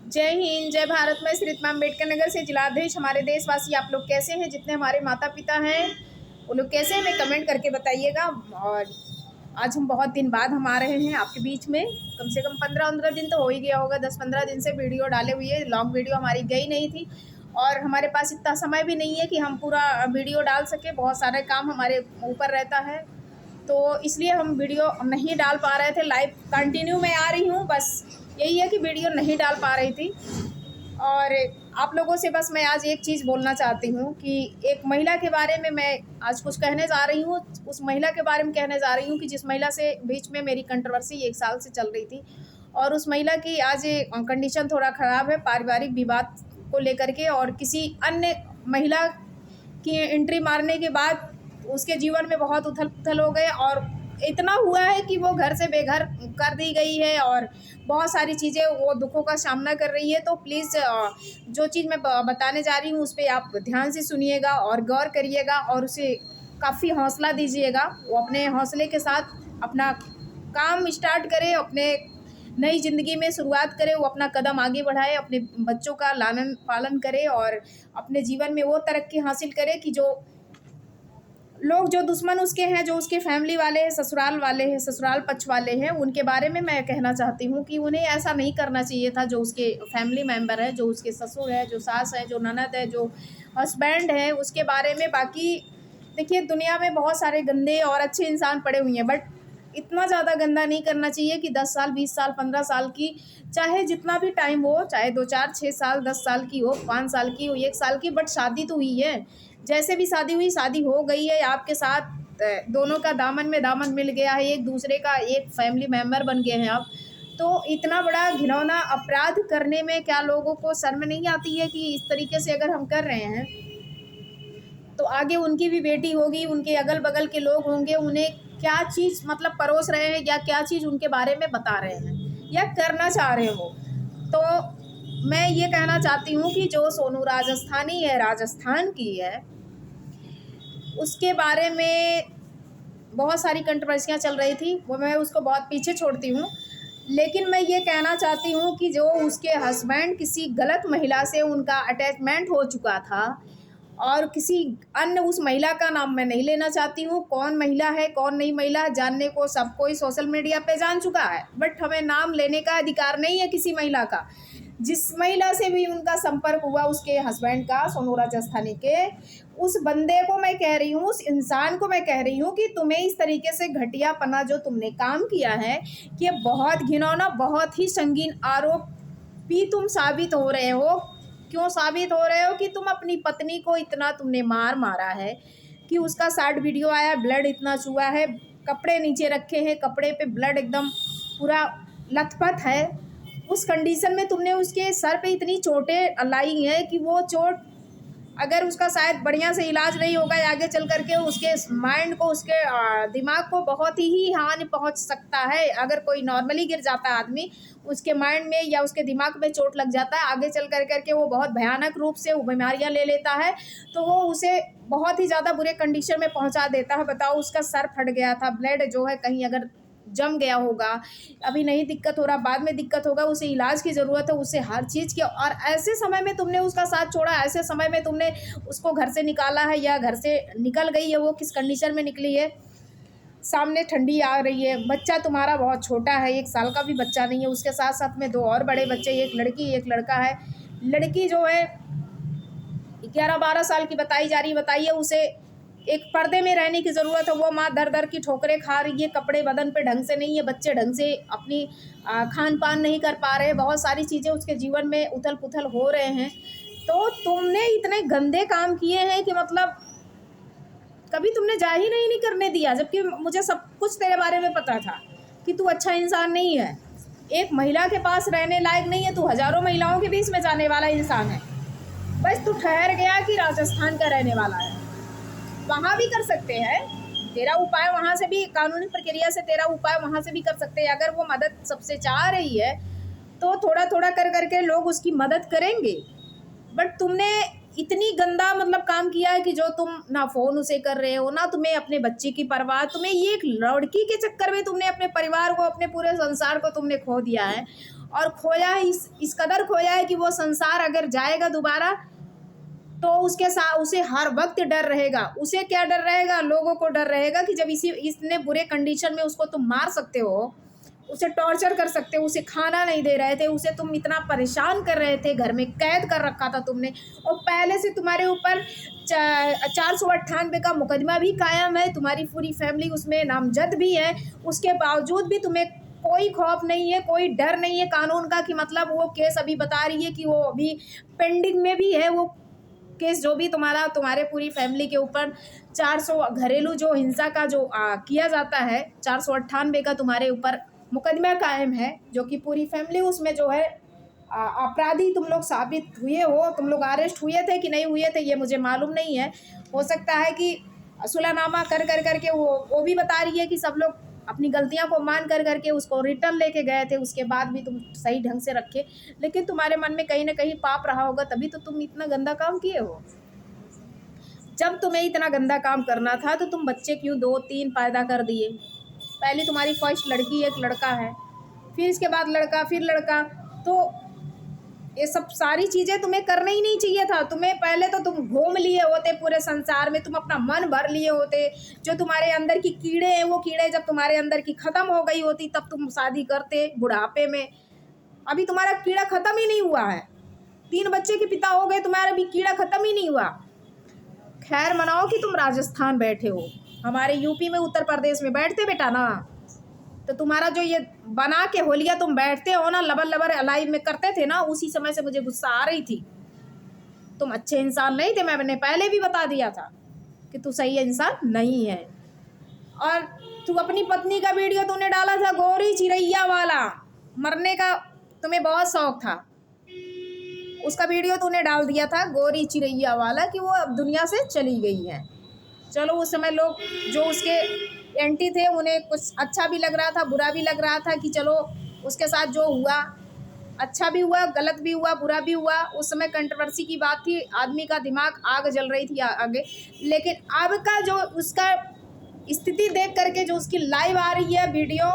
जय हिंद, जय भारत। मैं श्री अम्बेडकर नगर से जिलाध्यक्ष। हमारे देशवासी आप लोग कैसे हैं? जितने हमारे माता पिता हैं वो लोग कैसे हैं, हमें कमेंट करके बताइएगा। और आज हम बहुत दिन बाद हम आ रहे हैं आपके बीच में। कम से कम 15-15 दिन तो हो ही गया होगा, 10-15 दिन से वीडियो डाले हुए। लॉन्ग वीडियो हमारी गई नहीं थी और हमारे पास इतना समय भी नहीं है कि हम पूरा वीडियो डाल सके। बहुत सारे काम हमारे ऊपर रहता है, तो इसलिए हम वीडियो नहीं डाल पा रहे थे। लाइव कंटिन्यू मैं आ रही हूँ, बस यही है कि वीडियो नहीं डाल पा रही थी। और आप लोगों से बस मैं आज एक चीज़ बोलना चाहती हूँ कि एक महिला के बारे में मैं आज कुछ कहने जा रही हूँ। उस महिला के बारे में कहने जा रही हूँ कि जिस महिला से बीच में मेरी कंट्रोवर्सी 1 साल से चल रही थी, और उस महिला की आज कंडीशन थोड़ा ख़राब है पारिवारिक विवाद को लेकर के। और किसी अन्य महिला की एंट्री मारने के बाद उसके जीवन में बहुत उथल पुथल हो गए, और इतना हुआ है कि वो घर से बेघर कर दी गई है और बहुत सारी चीज़ें वो दुखों का सामना कर रही है। तो प्लीज़ जो चीज़ मैं बताने जा रही हूँ उस पर आप ध्यान से सुनिएगा और गौर करिएगा और उसे काफ़ी हौसला दीजिएगा। वो अपने हौसले के साथ अपना काम स्टार्ट करे, अपने नई ज़िंदगी में शुरुआत करे, वो अपना कदम आगे बढ़ाए, अपने बच्चों का लालन पालन करे और अपने जीवन में वो तरक्की हासिल करे कि जो लोग, जो दुश्मन उसके हैं, जो उसके फैमिली वाले हैं, ससुराल वाले हैं, ससुराल पक्ष वाले हैं, उनके बारे में मैं कहना चाहती हूँ कि उन्हें ऐसा नहीं करना चाहिए था। जो उसके फैमिली मेंबर है, जो उसके ससुर है, जो सास है, जो ननद है, जो हस्बैंड है, उसके बारे में। बाकी देखिए, दुनिया में बहुत सारे गंदे और अच्छे इंसान पड़े हुए हैं, बट इतना ज़्यादा गंदा नहीं करना चाहिए कि 10 साल, 20 साल, 15 साल की, चाहे जितना भी टाइम हो, चाहे 2, 4, 6 साल, 10 साल की हो, 5 साल की हो, 1 साल की, बट शादी तो हुई है। जैसे भी शादी हुई, शादी हो गई है आपके साथ, दोनों का दामन में दामन मिल गया है, एक दूसरे का एक फैमिली मेम्बर बन गए हैं आप। तो इतना बड़ा घिनौना अपराध करने में क्या लोगों को शर्म नहीं आती है कि इस तरीके से अगर हम कर रहे हैं तो आगे उनकी भी बेटी होगी, उनके अगल बगल के लोग होंगे, उन्हें क्या चीज़ मतलब परोस रहे हैं या क्या चीज़ उनके बारे में बता रहे हैं या करना चाह रहे हो। तो मैं ये कहना चाहती हूँ कि जो सोनू राजस्थानी है, राजस्थान की है, उसके बारे में बहुत सारी कंट्रोवर्सियाँ चल रही थी, वो मैं उसको बहुत पीछे छोड़ती हूँ। लेकिन मैं ये कहना चाहती हूँ कि जो उसके हस्बैंड किसी गलत महिला से उनका अटैचमेंट हो चुका था, और किसी अन्य, उस महिला का नाम मैं नहीं लेना चाहती हूँ, कौन महिला है कौन नहीं महिला जानने को सब कोई सोशल मीडिया पे जान चुका है, बट हमें नाम लेने का अधिकार नहीं है किसी महिला का। जिस महिला से भी उनका संपर्क हुआ, उसके हस्बैंड का, सोनू राजस्थानी के, उस बंदे को मैं कह रही हूँ, उस इंसान को मैं कह रही हूँ कि तुम्हें इस तरीके से घटियापना जो तुमने काम किया है, कि बहुत घिनौना, बहुत ही संगीन आरोप भी तुम साबित हो रहे हो। क्यों साबित हो रहे हो? कि तुम अपनी पत्नी को इतना तुमने मारा है कि उसका शॉर्ट वीडियो आया, ब्लड इतना चुआ है, कपड़े नीचे रखे हैं, कपड़े पे ब्लड एकदम पूरा लथपथ है। उस कंडीशन में तुमने उसके सर पे इतनी चोटें लाई हैं कि वो चोट, अगर उसका शायद बढ़िया से इलाज नहीं होगा या आगे चल करके उसके माइंड को, उसके दिमाग को बहुत ही हानि पहुंच सकता है। अगर कोई नॉर्मली गिर जाता है आदमी, उसके माइंड में या उसके दिमाग में चोट लग जाता है, आगे चल करके वो बहुत भयानक रूप से वो बीमारियां ले लेता है, तो वो उसे बहुत ही ज़्यादा बुरे कंडीशन में पहुंचा देता है। बताओ, उसका सर फट गया था, ब्लड जो है कहीं अगर जम गया होगा, अभी नहीं दिक्कत हो रहा, बाद में दिक्कत होगा, उसे इलाज की ज़रूरत है, उसे हर चीज़ की। और ऐसे समय में तुमने उसका साथ छोड़ा, ऐसे समय में तुमने उसको घर से निकाला है या घर से निकल गई है, वो किस कंडीशन में निकली है, सामने ठंडी आ रही है, बच्चा तुम्हारा बहुत छोटा है, 1 साल का भी बच्चा नहीं है, उसके साथ साथ में 2 और बड़े बच्चे, एक लड़की एक लड़का है। लड़की जो है 11-12 साल की बताई जा रही है। बताइए, उसे एक पर्दे में रहने की ज़रूरत है, वो माँ दर दर की ठोकरें खा रही है, कपड़े बदन पे ढंग से नहीं है, बच्चे ढंग से अपनी खान पान नहीं कर पा रहे, बहुत सारी चीज़ें उसके जीवन में उथल पुथल हो रहे हैं। तो तुमने इतने गंदे काम किए हैं कि मतलब कभी तुमने जाहिर ही नहीं करने दिया, जबकि मुझे सब कुछ तेरे बारे में पता था कि तू अच्छा इंसान नहीं है, एक महिला के पास रहने लायक नहीं है, तू हज़ारों महिलाओं के बीच में जाने वाला इंसान है। बस तू ठहर गया कि राजस्थान का रहने वाला है, वहाँ भी कर सकते हैं तेरा उपाय, वहाँ से भी कानूनी प्रक्रिया से तेरा उपाय वहाँ से भी कर सकते हैं। अगर वो मदद सबसे चाह रही है तो थोड़ा थोड़ा कर करके लोग उसकी मदद करेंगे, बट तुमने इतनी गंदा मतलब काम किया है कि जो तुम ना फ़ोन उसे कर रहे हो, ना तुम्हें अपने बच्चे की परवाह, तुम्हें ये एक लड़की के चक्कर में तुमने अपने परिवार को, अपने पूरे संसार को तुमने खो दिया है। और खोया है, इस कदर खोया है कि वो संसार अगर जाएगा दोबारा तो उसके साथ उसे हर वक्त डर रहेगा। उसे क्या डर रहेगा? लोगों को डर रहेगा कि जब इतने बुरे कंडीशन में उसको तुम मार सकते हो, उसे टॉर्चर कर सकते हो, उसे खाना नहीं दे रहे थे, उसे तुम इतना परेशान कर रहे थे, घर में कैद कर रखा था तुमने, और पहले से तुम्हारे ऊपर 498 का मुकदमा भी कायम है, तुम्हारी पूरी फैमिली उसमें नामजद भी है, उसके बावजूद भी तुम्हें कोई खौफ नहीं है, कोई डर नहीं है कानून का कि मतलब वो केस अभी बता रही है कि वो अभी पेंडिंग में भी है। वो केस जो भी तुम्हारे पूरी फैमिली के ऊपर 400 घरेलू जो हिंसा का जो किया जाता है, 498 का तुम्हारे ऊपर मुकदमा कायम है, जो कि पूरी फैमिली उसमें जो है अपराधी तुम लोग साबित हुए हो। तुम लोग अरेस्ट हुए थे कि नहीं हुए थे ये मुझे मालूम नहीं है। हो सकता है कि सुलहनामा कर करके वो भी बता रही है कि सब लोग अपनी गलतियां को मान करके उसको रिटर्न लेके गए थे, उसके बाद भी तुम सही ढंग से रखे, लेकिन तुम्हारे मन में कहीं ना कहीं पाप रहा होगा, तभी तो तुम इतना गंदा काम किए हो। जब तुम्हें इतना गंदा काम करना था तो तुम बच्चे क्यों 2-3 पैदा कर दिए? पहले तुम्हारी फर्स्ट लड़की एक लड़का है, फिर इसके बाद लड़का, फिर लड़का, तो ये सब सारी चीज़ें तुम्हें करना ही नहीं चाहिए था। तुम्हें पहले तो तुम घूम लिए होते पूरे संसार में, तुम अपना मन भर लिए होते, जो तुम्हारे अंदर की कीड़े हैं वो कीड़े जब तुम्हारे अंदर की ख़त्म हो गई होती तब तुम शादी करते बुढ़ापे में। अभी तुम्हारा कीड़ा ख़त्म ही नहीं हुआ है, 3 बच्चे के पिता हो गए, तुम्हारा भी कीड़ा ख़त्म ही नहीं हुआ। खैर मनाओ कि तुम राजस्थान बैठे हो, हमारे यूपी में उत्तर प्रदेश में बैठते बेटा ना, तो तुम्हारा जो ये बना के होलिया तुम बैठते हो ना, लबर लबर अलाइव में करते थे ना, उसी समय से मुझे गुस्सा आ रही थी। तुम अच्छे इंसान नहीं थे, मैंने पहले भी बता दिया था कि तू सही इंसान नहीं है। और तू अपनी पत्नी का वीडियो तूने डाला था गोरी चिरैया वाला, मरने का तुम्हें बहुत शौक था, उसका वीडियो तूने डाल दिया था गोरी चिरैया वाला कि वो अब दुनिया से चली गई है। चलो उस समय लोग जो उसके एंटी थे उन्हें कुछ अच्छा भी लग रहा था, बुरा भी लग रहा था कि चलो उसके साथ जो हुआ अच्छा भी हुआ, गलत भी हुआ, बुरा भी हुआ। उस समय कंट्रोवर्सी की बात थी, आदमी का दिमाग आग जल रही थी आगे। लेकिन अब का जो उसका स्थिति देख करके जो उसकी लाइव आ रही है वीडियो,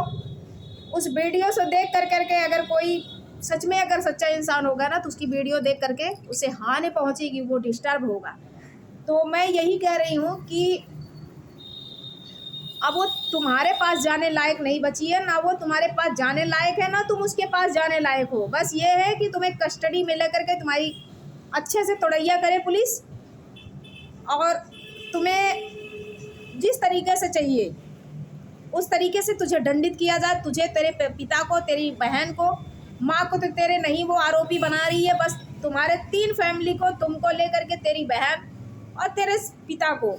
उस वीडियो से देख करके अगर कोई सच में अगर सच्चा इंसान होगा ना तो उसकी वीडियो देख करके उसे हानि पहुँचेगी, वो डिस्टर्ब होगा। तो मैं यही कह रही हूँ कि अब वो तुम्हारे पास जाने लायक नहीं बची है ना, वो तुम्हारे पास जाने लायक है ना तुम उसके पास जाने लायक हो। बस ये है कि तुम्हें कस्टडी में लेकर के तुम्हारी अच्छे से तोड़ैया करे पुलिस, और तुम्हें जिस तरीके से चाहिए उस तरीके से तुझे दंडित किया जाए। तुझे, तेरे पिता को, तेरी बहन को, माँ को तो तेरे नहीं वो आरोपी बना रही है, बस तुम्हारे 3 फैमिली को, तुमको लेकर के तेरी बहन और तेरे पिता को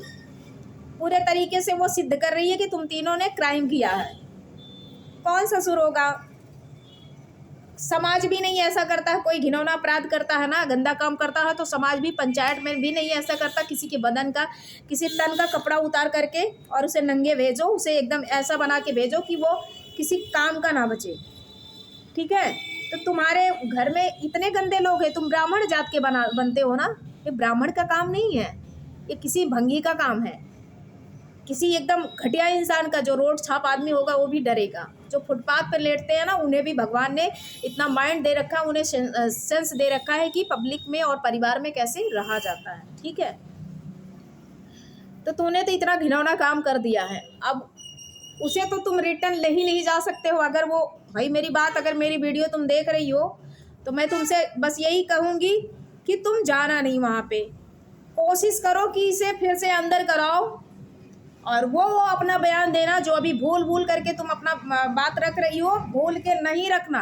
पूरे तरीके से वो सिद्ध कर रही है कि तुम तीनों ने क्राइम किया है। कौन ससुर होगा? समाज भी नहीं ऐसा करता है, कोई घिनौना अपराध करता है ना, गंदा काम करता है तो समाज भी, पंचायत में भी नहीं ऐसा करता, किसी के बदन का, किसी तन का कपड़ा उतार करके और उसे नंगे भेजो, उसे एकदम ऐसा बना के भेजो कि वो किसी काम का ना बचे। ठीक है, तो तुम्हारे घर में इतने गंदे लोग हैं, तुम ब्राह्मण जात के बनते हो ना, ये ब्राह्मण का काम नहीं है, ये किसी भंगी का काम है, किसी एकदम घटिया इंसान का। जो रोड छाप आदमी होगा वो भी डरेगा, जो फुटपाथ पर लेटते हैं ना उन्हें भी भगवान ने इतना माइंड दे रखा है, उन्हें सेंस दे रखा है कि पब्लिक में और परिवार में कैसे रहा जाता है। ठीक है, तो तूने तो इतना घिनौना काम कर दिया है, अब उसे तो तुम रिटर्न ले ही नहीं जा सकते हो। अगर वो, भाई मेरी बात, अगर मेरी वीडियो तुम देख रही हो तो मैं तुमसे बस यही कहूँगी कि तुम जाना नहीं वहाँ पे, कोशिश करो कि इसे फिर से अंदर कराओ और वो अपना बयान देना। जो अभी भूल करके तुम अपना बात रख रही हो, भूल के नहीं रखना,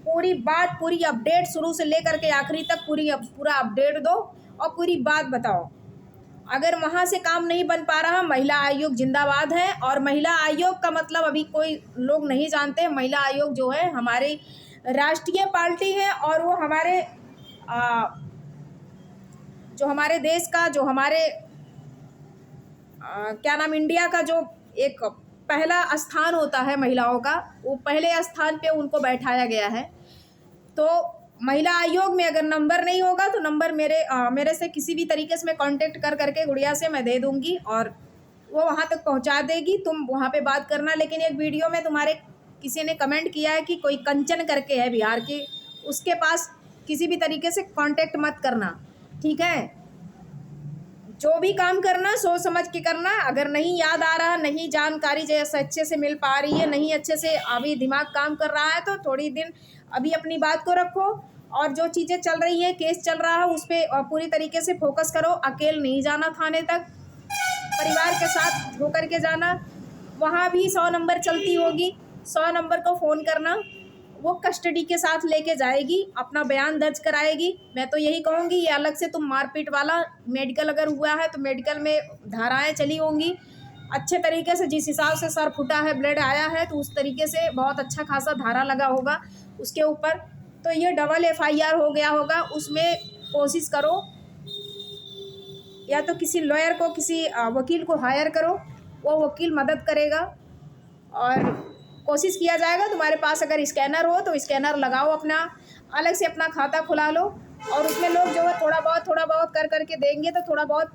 पूरी बात, पूरी अपडेट शुरू से लेकर के आखिरी तक पूरा अपडेट दो और पूरी बात बताओ। अगर वहाँ से काम नहीं बन पा रहा, महिला आयोग जिंदाबाद है। और महिला आयोग का मतलब अभी कोई लोग नहीं जानते, महिला आयोग जो है हमारी राष्ट्रीय पार्टी है और वो हमारे जो हमारे देश का, जो हमारे क्या नाम, इंडिया का जो एक पहला स्थान होता है महिलाओं का, वो पहले स्थान पे उनको बैठाया गया है। तो महिला आयोग में अगर नंबर नहीं होगा तो नंबर मेरे से किसी भी तरीके से मैं कांटेक्ट करके गुड़िया से मैं दे दूंगी और वो वहाँ तक पहुँचा देगी। तुम वहाँ पे बात करना, लेकिन एक वीडियो में तुम्हारे किसी ने कमेंट किया है कि कोई कंचन करके है बिहार की, उसके पास किसी भी तरीके से कांटेक्ट मत करना, ठीक है। जो भी काम करना सोच समझ के करना। अगर नहीं याद आ रहा, नहीं जानकारी जैसे अच्छे से मिल पा रही है, नहीं अच्छे से अभी दिमाग काम कर रहा है, तो थोड़ी दिन अभी अपनी बात को रखो और जो चीज़ें चल रही है, केस चल रहा है, उस पर पूरी तरीके से फोकस करो। अकेले नहीं जाना थाने तक, परिवार के साथ होकर के जाना। वहाँ भी 100 नंबर चलती होगी, 100 नंबर को फ़ोन करना, वो कस्टडी के साथ लेके जाएगी, अपना बयान दर्ज कराएगी। मैं तो यही कहूँगी, ये अलग से तुम मारपीट वाला मेडिकल अगर हुआ है तो मेडिकल में धाराएं चली होंगी अच्छे तरीके से, जिस हिसाब से सर फूटा है, ब्लड आया है, तो उस तरीके से बहुत अच्छा खासा धारा लगा होगा उसके ऊपर। तो ये डबल FIR हो गया होगा। उसमें कोशिश करो या तो किसी लॉयर को, किसी वकील को हायर करो, वो वकील मदद करेगा और कोशिश किया जाएगा। तुम्हारे पास अगर स्कैनर हो तो स्कैनर लगाओ, अपना अलग से अपना खाता खुला लो और उसमें लोग जो है थोड़ा बहुत कर करके देंगे, तो थोड़ा बहुत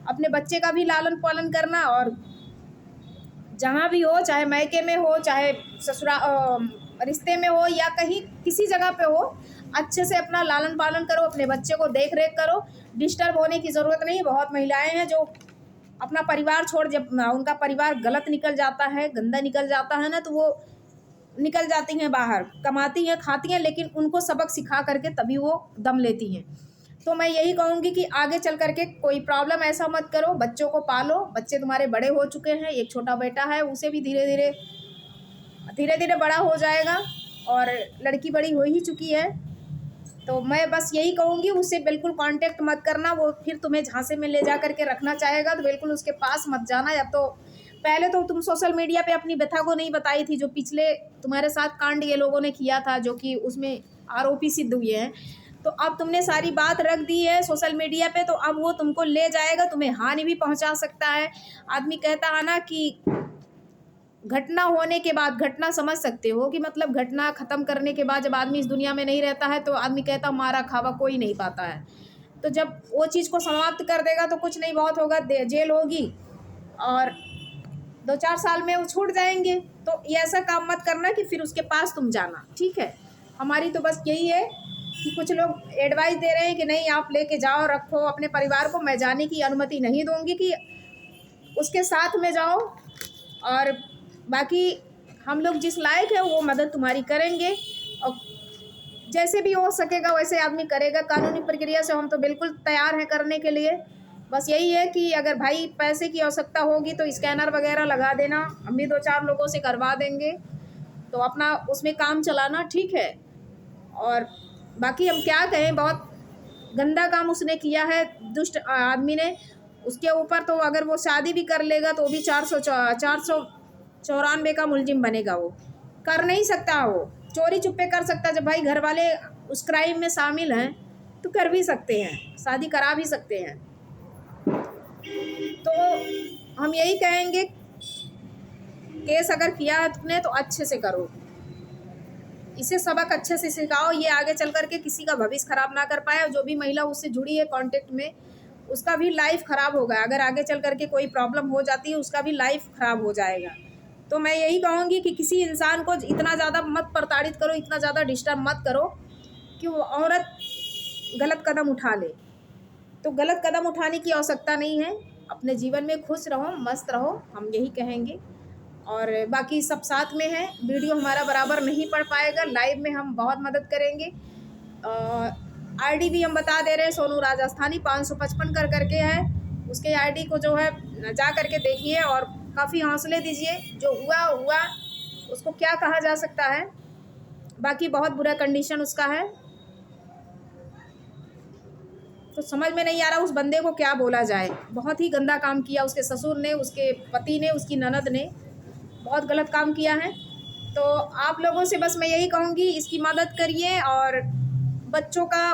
अपने बच्चे का भी लालन पालन करना। और जहाँ भी हो, चाहे मायके में हो, चाहे रिश्ते में हो या कहीं किसी जगह पे हो, अच्छे से अपना लालन पालन करो, अपने बच्चे को देख रेख करो। डिस्टर्ब होने की ज़रूरत नहीं। बहुत महिलाएं हैं जो अपना परिवार छोड़, जब उनका परिवार गलत निकल जाता है, गंदा निकल जाता है ना, तो वो निकल जाती हैं बाहर, कमाती हैं, खाती हैं, लेकिन उनको सबक सिखा करके तभी वो दम लेती हैं। तो मैं यही कहूँगी कि आगे चल करके कोई प्रॉब्लम ऐसा मत करो। बच्चों को पालो, बच्चे तुम्हारे बड़े हो चुके हैं, एक छोटा बेटा है, उसे भी धीरे धीरे बड़ा हो जाएगा और लड़की बड़ी हो ही चुकी है। तो मैं बस यही कहूँगी, उससे बिल्कुल कांटेक्ट मत करना। वो फिर तुम्हें झांसे में ले जा करके रखना चाहेगा तो बिल्कुल उसके पास मत जाना। या तो पहले तो तुम सोशल मीडिया पे अपनी व्यथा को नहीं बताई थी, जो पिछले तुम्हारे साथ कांड ये लोगों ने किया था, जो कि उसमें आरोपी सिद्ध हुए हैं। तो अब तुमने सारी बात रख दी है सोशल मीडिया पे, तो अब वो तुमको ले जाएगा, तुम्हें हानि भी पहुंचा सकता है। आदमी कहता है ना कि घटना होने के बाद, घटना समझ सकते हो कि मतलब घटना ख़त्म करने के बाद जब आदमी इस दुनिया में नहीं रहता है तो आदमी कहता मारा खावा कोई नहीं पाता है। तो जब वो चीज़ को समाप्त कर देगा तो कुछ नहीं बहुत होगा, जेल होगी और 2-4 साल में वो छूट जाएंगे। तो ये ऐसा काम मत करना कि फिर उसके पास तुम जाना, ठीक है। हमारी तो बस यही है कि कुछ लोग एडवाइस दे रहे हैं कि नहीं आप लेके जाओ, रखो अपने परिवार को। मैं जाने की अनुमति नहीं दूंगी कि उसके साथ में जाओ, और बाकी हम लोग जिस लायक है वो मदद तुम्हारी करेंगे और जैसे भी हो सकेगा वैसे आदमी करेगा। कानूनी प्रक्रिया से हम तो बिल्कुल तैयार हैं करने के लिए। बस यही है कि अगर भाई पैसे की आवश्यकता होगी तो स्कैनर वगैरह लगा देना, हम भी 2-4 लोगों से करवा देंगे, तो अपना उसमें काम चलाना, ठीक है। और बाकी हम क्या कहें, बहुत गंदा काम उसने किया है दुष्ट आदमी ने। उसके ऊपर तो अगर वो शादी भी कर लेगा तो भी 494 का मुलजिम बनेगा। वो कर नहीं सकता, वो चोरी चुप्पे कर सकता। जब भाई घर वाले उस क्राइम में शामिल हैं तो कर भी सकते हैं, शादी करा भी सकते हैं। तो हम यही कहेंगे, केस अगर किया है तुमने तो अच्छे से करो, इसे सबक अच्छे से सिखाओ, ये आगे चल करके किसी का भविष्य खराब ना कर पाए। और जो भी महिला उससे जुड़ी है कांटेक्ट में, उसका भी लाइफ ख़राब होगा। अगर आगे चल करके कोई प्रॉब्लम हो जाती है उसका भी लाइफ ख़राब हो जाएगा। तो मैं यही कहूँगी कि किसी इंसान को इतना ज़्यादा मत प्रताड़ित करो, इतना ज़्यादा डिस्टर्ब मत करो कि वो औरत गलत कदम उठा ले। तो गलत कदम उठाने की आवश्यकता नहीं है। अपने जीवन में खुश रहो, मस्त रहो, हम यही कहेंगे। और बाकी सब साथ में है। वीडियो हमारा बराबर नहीं पढ़ पाएगा, लाइव में हम बहुत मदद करेंगे। ID भी हम बता दे रहे हैं, सोनू राजस्थानी 555 कर करके है। उसके ID को जो है जा करके देखिए और काफ़ी हौसले दीजिए। जो हुआ उसको क्या कहा जा सकता है। बाकी बहुत बुरा कंडीशन उसका है, तो समझ में नहीं आ रहा उस बंदे को क्या बोला जाए। बहुत ही गंदा काम किया उसके ससुर ने, उसके पति ने, उसकी ननद ने, बहुत गलत काम किया है। तो आप लोगों से बस मैं यही कहूँगी, इसकी मदद करिए। और बच्चों का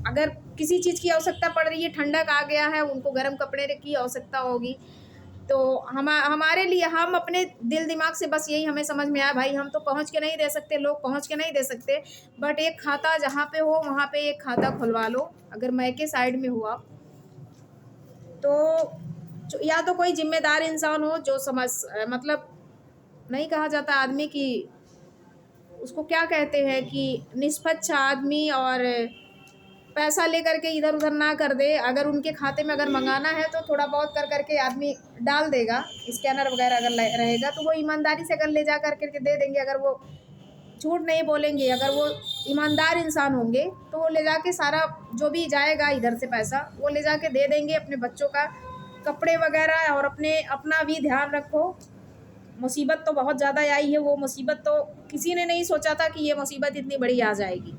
अगर किसी चीज़ की आवश्यकता पड़ रही है, ठंडक आ गया है, उनको गर्म कपड़े की आवश्यकता होगी, तो हमारे लिए, हम अपने दिल दिमाग से बस यही हमें समझ में आया, भाई हम तो पहुंच के नहीं दे सकते, लोग पहुंच के नहीं दे सकते, बट एक खाता जहाँ पे हो वहाँ पे एक खाता खुलवा लो। अगर मैके साइड में हुआ तो या तो कोई जिम्मेदार इंसान हो जो समझ, मतलब नहीं कहा जाता आदमी की उसको क्या कहते हैं कि निष्पक्ष आदमी और पैसा लेकर के इधर उधर ना कर दे। अगर उनके खाते में अगर मंगाना है तो थोड़ा बहुत कर करके आदमी डाल देगा, स्कैनर वगैरह अगर रहेगा तो वो ईमानदारी से अगर ले जा कर के दे देंगे। अगर वो झूठ नहीं बोलेंगे, अगर वो ईमानदार इंसान होंगे तो वो ले जाके सारा जो भी जाएगा इधर से पैसा वो ले जाके दे देंगे। अपने बच्चों का कपड़े वगैरह और अपना भी ध्यान रखो। मुसीबत तो बहुत ज़्यादा आई है, वो मुसीबत तो किसी ने नहीं सोचा था कि ये मुसीबत इतनी बड़ी आ जाएगी।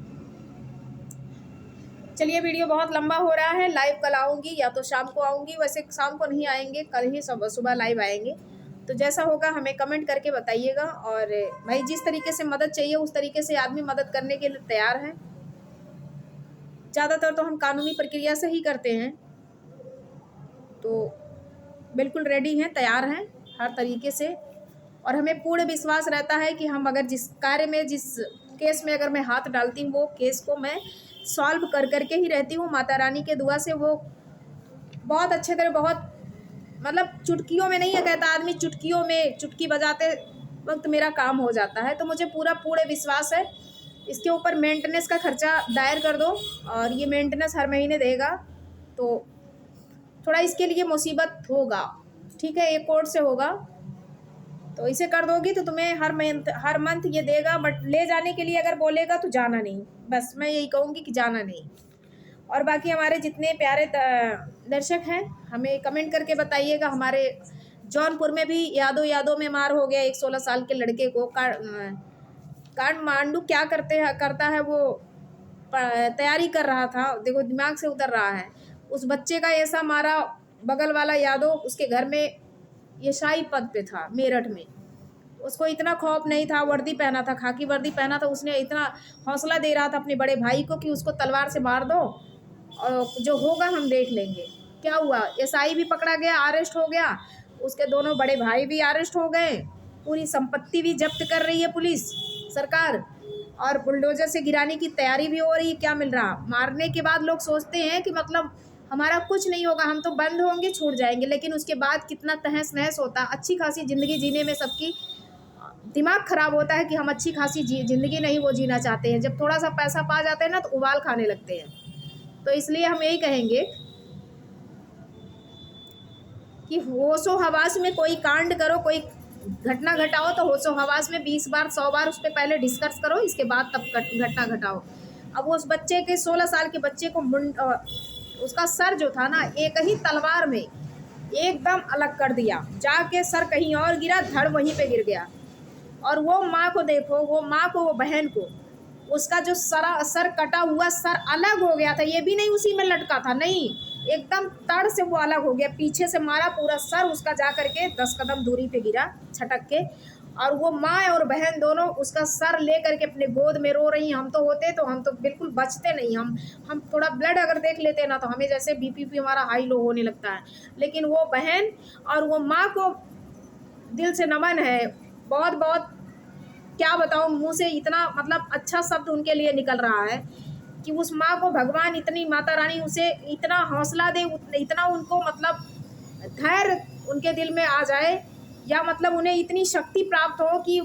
चलिए, वीडियो बहुत लंबा हो रहा है। लाइव कल आऊँगी या तो शाम को आऊँगी, वैसे शाम को नहीं आएंगे, कल ही सुबह लाइव आएंगे। तो जैसा होगा हमें कमेंट करके बताइएगा। और भाई जिस तरीके से मदद चाहिए उस तरीके से आदमी मदद करने के लिए तैयार है। ज़्यादातर तो हम कानूनी प्रक्रिया से ही करते हैं, तो बिल्कुल रेडी हैं, तैयार हैं हर तरीके से। और हमें पूर्ण विश्वास रहता है कि हम अगर जिस कार्य में, जिस केस में अगर मैं हाथ डालती हूँ वो केस को मैं सॉल्व कर करके ही रहती हूँ। माता रानी के दुआ से वो बहुत अच्छे तरह, बहुत मतलब चुटकियों में नहीं है, कहता आदमी चुटकियों में, चुटकी बजाते वक्त मेरा काम हो जाता है। तो मुझे पूर्ण विश्वास है। इसके ऊपर मेंटेनेंस का खर्चा दायर कर दो और ये मेंटेनेंस हर महीने देगा। तो थोड़ा इसके लिए मुसीबत होगा, ठीक है, एक कोर्ट से होगा, तो इसे कर दोगी तो तुम्हें हर मंथ ये देगा। बट ले जाने के लिए अगर बोलेगा तो जाना नहीं, बस मैं यही कहूँगी कि जाना नहीं। और बाकी हमारे जितने प्यारे दर्शक हैं हमें कमेंट करके बताइएगा। हमारे जौनपुर में भी यादों में मार हो गया एक 16 साल के लड़के को। काठमांडू क्या करता है वो, तैयारी कर रहा था, देखो दिमाग से उतर रहा है। उस बच्चे का ऐसा मारा, बगल वाला यादव उसके घर में ये शाही पद पे था मेरठ में। उसको इतना खौफ नहीं था, वर्दी पहना था, खाकी वर्दी पहना था। उसने इतना हौसला दे रहा था अपने बड़े भाई को कि उसको तलवार से मार दो और जो होगा हम देख लेंगे। क्या हुआ, एसआई भी पकड़ा गया, अरेस्ट हो गया, उसके दोनों बड़े भाई भी अरेस्ट हो गए, पूरी संपत्ति भी जब्त कर रही है पुलिस सरकार, और बुलडोजर से गिराने की तैयारी भी हो रही है। क्या मिल रहा, मारने के बाद लोग सोचते हैं कि मतलब हमारा कुछ नहीं होगा, हम तो बंद होंगे, छूट जाएंगे, लेकिन उसके बाद कितना तहस नहस होता है। अच्छी खासी ज़िंदगी जीने में सबकी दिमाग ख़राब होता है कि हम अच्छी खासी ज़िंदगी नहीं वो जीना चाहते हैं। जब थोड़ा सा पैसा पा जाते हैं ना तो उबाल खाने लगते हैं। तो इसलिए हम यही कहेंगे कि होशो हवास में कोई कांड करो, कोई घटना घटाओ तो होशो हवास में 20 बार 100 बार उस पर पहले डिस्कस करो, इसके बाद तब घटना घटाओ। अब उस बच्चे के 16 साल के बच्चे को उसका सर जो था ना एक ही तलवार में एकदम अलग कर दिया, जाके सर कहीं और गिरा, धड़ वहीं पे गिर गया। और वो माँ को देखो, वो माँ को, वो बहन को, उसका जो सर कटा हुआ सर अलग हो गया था। ये भी नहीं उसी में लटका था, नहीं, एकदम तड़ से वो अलग हो गया, पीछे से मारा, पूरा सर उसका जा करके 10 कदम दूरी पे गिरा छटक के। और वो माँ और बहन दोनों उसका सर ले करके अपने गोद में रो रही हैं। हम तो होते तो हम तो बिल्कुल बचते नहीं, हम थोड़ा ब्लड अगर देख लेते ना तो हमें जैसे बीपी हमारा हाई लो होने लगता है। लेकिन वो बहन और वो माँ को दिल से नमन है, बहुत बहुत, क्या बताऊँ, मुँह से इतना मतलब अच्छा शब्द उनके लिए निकल रहा है कि उस माँ को भगवान, इतनी माता रानी उसे इतना हौसला दे, इतना उनको मतलब धैर्य उनके दिल में आ जाए, या मतलब उन्हें इतनी शक्ति प्राप्त हो कि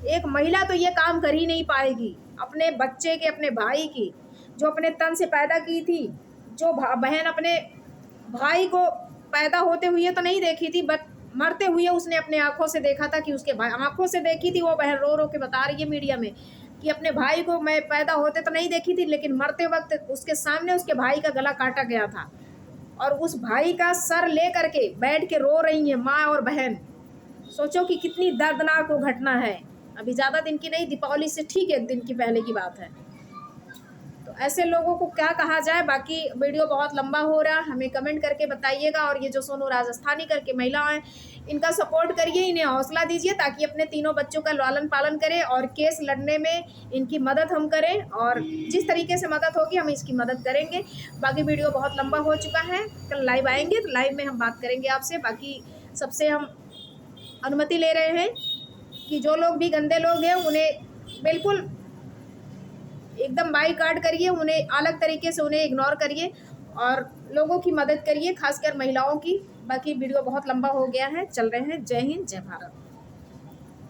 एक महिला तो ये काम कर ही नहीं पाएगी अपने बच्चे के, अपने भाई की, जो अपने तन से पैदा की थी। जो बहन अपने भाई को पैदा होते हुए तो नहीं देखी थी, बट मरते हुए उसने अपने आंखों से देखा था कि उसके भाई, आंखों से देखी थी। वो बहन रो रो के बता रही है मीडिया में कि अपने भाई को मैं पैदा होते तो नहीं देखी थी, लेकिन मरते वक्त उसके सामने उसके भाई का गला काटा गया था। और उस भाई का सर ले करके बैठ के रो रही है माँ और बहन। सोचो कि कितनी दर्दनाक वो घटना है। अभी ज़्यादा दिन की नहीं, दीपावली से ठीक 1 दिन की पहले की बात है। तो ऐसे लोगों को क्या कहा जाए। बाकी वीडियो बहुत लंबा हो रहा है, हमें कमेंट करके बताइएगा। और ये जो सोनू राजस्थानी करके महिला हैं, इनका सपोर्ट करिए, इन्हें हौसला दीजिए ताकि अपने तीनों बच्चों का लालन पालन करें और केस लड़ने में इनकी मदद हम करें। और जिस तरीके से मदद होगी हम इसकी मदद करेंगे। बाकी वीडियो बहुत लंबा हो चुका है, कल लाइव आएंगे तो लाइव में हम बात करेंगे आपसे। बाकी सबसे हम अनुमति ले रहे हैं कि जो लोग भी गंदे लोग हैं उन्हें बिल्कुल एकदम बाईकाट करिए, उन्हें अलग तरीके से उन्हें इग्नोर करिए और लोगों की मदद करिए, खासकर महिलाओं की। बाकी वीडियो बहुत लंबा हो गया है, चल रहे हैं। जय हिंद, जय भारत।